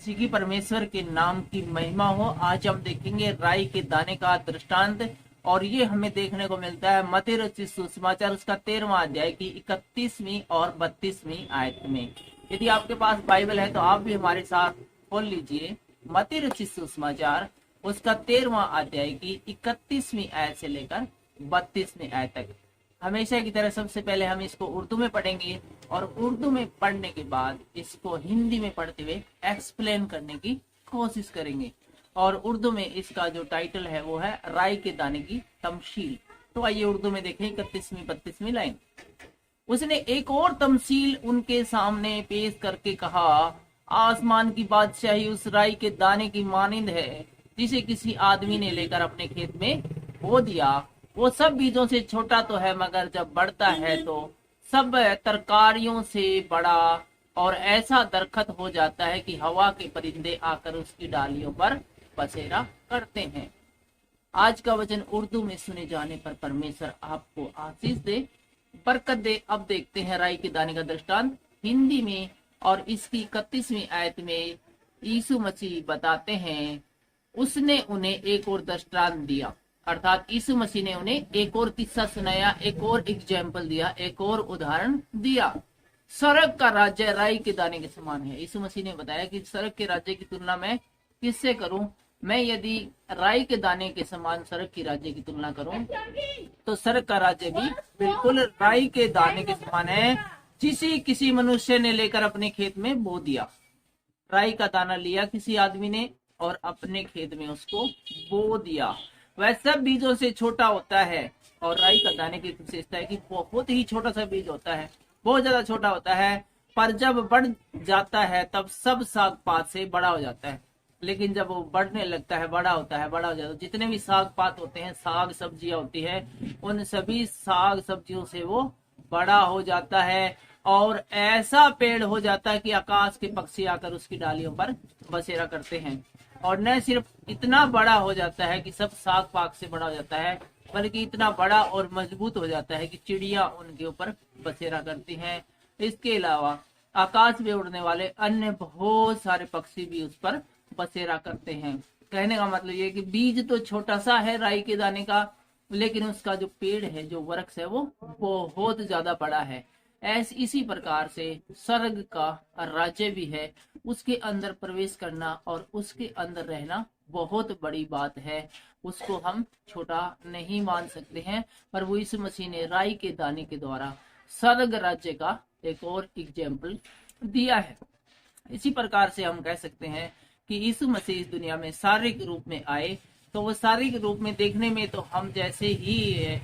मसीह की परमेश्वर के नाम की महिमा हो। आज हम देखेंगे राई के दाने का दृष्टांत, और ये हमें देखने को मिलता है मत्ती रचित सुसमाचार उसका 13वां अध्याय की 31वीं और 32वीं आयत में। यदि आपके पास बाइबल है तो आप भी हमारे साथ खोल लीजिए मत्ती रचित सुसमाचार उसका 13वां अध्याय की 31वीं आयत से लेकर 32वीं आयत तक। हमेशा की तरह सबसे पहले हम इसको उर्दू में पढ़ेंगे, और उर्दू में पढ़ने के बाद इसको हिंदी में पढ़ते हुए एक्सप्लेन करने की कोशिश करेंगे। और उर्दू में इसका जो टाइटल है वो है राई के दाने की तमसील। तो आइए उर्दू में देखें 31वीं 32वीं लाइन। उसने एक और तमसील उनके सामने पेश करके कहा, आसमान की बादशाही उस राई के दाने की मानिंद है जिसे किसी आदमी ने लेकर अपने खेत में बो दिया। वो सब बीजों से छोटा तो है, मगर जब बढ़ता है तो सब तरकारियों से बड़ा और ऐसा दरखत हो जाता है कि हवा के परिंदे आकर उसकी डालियों पर बसेरा करते हैं। आज का वचन उर्दू में सुने जाने पर परमेश्वर आपको आशीष दे, बरकत दे। अब देखते हैं राई के दाने का दृष्टांत हिंदी में, और इसकी 31वीं आयत में यीशु मसीह बताते हैं, उसने उन्हें एक और दृष्टांत दिया, अर्थात यीशु मसीह ने उन्हें एक और किस्सा सुनाया, एक और एग्जाम्पल दिया, एक और उदाहरण दिया। स्वर्ग का राज्य राई के दाने के समान है। यीशु मसीह ने बताया कि स्वर्ग के राज्य की तुलना मैं किससे करूं? मैं यदि राई के दाने के समान स्वर्ग की राज्य की तुलना करूं तो स्वर्ग का राज्य भी बिल्कुल राई के दाने के समान है, जिसे किसी मनुष्य ने लेकर अपने खेत में बो दिया। राई का दाना लिया किसी आदमी ने और अपने खेत में उसको बो दिया। वह सब बीजों से छोटा होता है, और राई का दाने की विशेषता है कि बहुत ही छोटा सा बीज होता है, बहुत ज्यादा छोटा होता है, पर जब बढ़ जाता है तब सब साग पात से बड़ा हो जाता है। लेकिन जब वो बढ़ने लगता है, बड़ा होता है, बड़ा हो जाता है, जितने भी साग पात होते हैं, साग सब्जियां होती है, उन सभी साग सब्जियों से वो बड़ा हो जाता है, और ऐसा पेड़ हो जाता है कि आकाश के पक्षी आकर उसकी डालियों पर बसेरा करते हैं। और न सिर्फ इतना बड़ा हो जाता है कि सब साग पाक से बड़ा हो जाता है, बल्कि इतना बड़ा और मजबूत हो जाता है कि चिड़िया उनके ऊपर बसेरा करती हैं। इसके अलावा आकाश में उड़ने वाले अन्य बहुत सारे पक्षी भी उस पर बसेरा करते हैं। कहने का मतलब ये कि बीज तो छोटा सा है राई के दाने का, लेकिन उसका जो पेड़ है, जो वृक्ष है, वो बहुत ज्यादा बड़ा है। इसी प्रकार से स्वर्ग का राज्य भी है, उसके अंदर प्रवेश करना और उसके अंदर रहना बहुत बड़ी बात है। उसको हम छोटा नहीं मान सकते हैं, पर वो यीशु मसीह ने राई के दाने के द्वारा स्वर्ग राज्य का एक और एग्जाम्पल दिया है। इसी प्रकार से हम कह सकते हैं कि यीशु मसीह इस दुनिया में शारीरिक रूप में आए, तो वो शारीरिक रूप में देखने में तो हम जैसे ही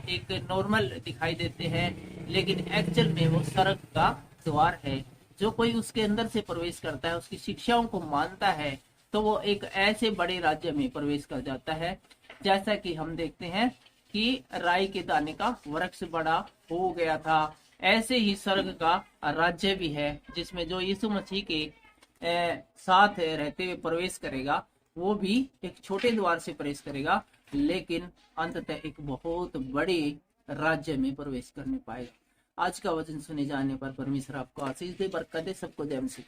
एक नॉर्मल दिखाई देते हैं, लेकिन एक्चुअल में वो स्वर्ग का द्वार है। जो कोई उसके अंदर से प्रवेश करता है, उसकी शिक्षाओं को मानता है, तो वो एक ऐसे बड़े राज्य में प्रवेश कर जाता है। जैसा कि हम देखते हैं कि राई के दाने का वृक्ष बड़ा हो गया था, ऐसे ही स्वर्ग का राज्य भी है, जिसमें जो यीशु मसीह के साथ रहते हुए प्रवेश करेगा, वो भी एक छोटे द्वार से प्रवेश करेगा, लेकिन अंततः एक बहुत बड़े राज्य में प्रवेश करने पाएगा। आज का वचन सुने जाने पर परमेश्वर आपको आशीष दे, बरकत दे। सबको जय मसीह।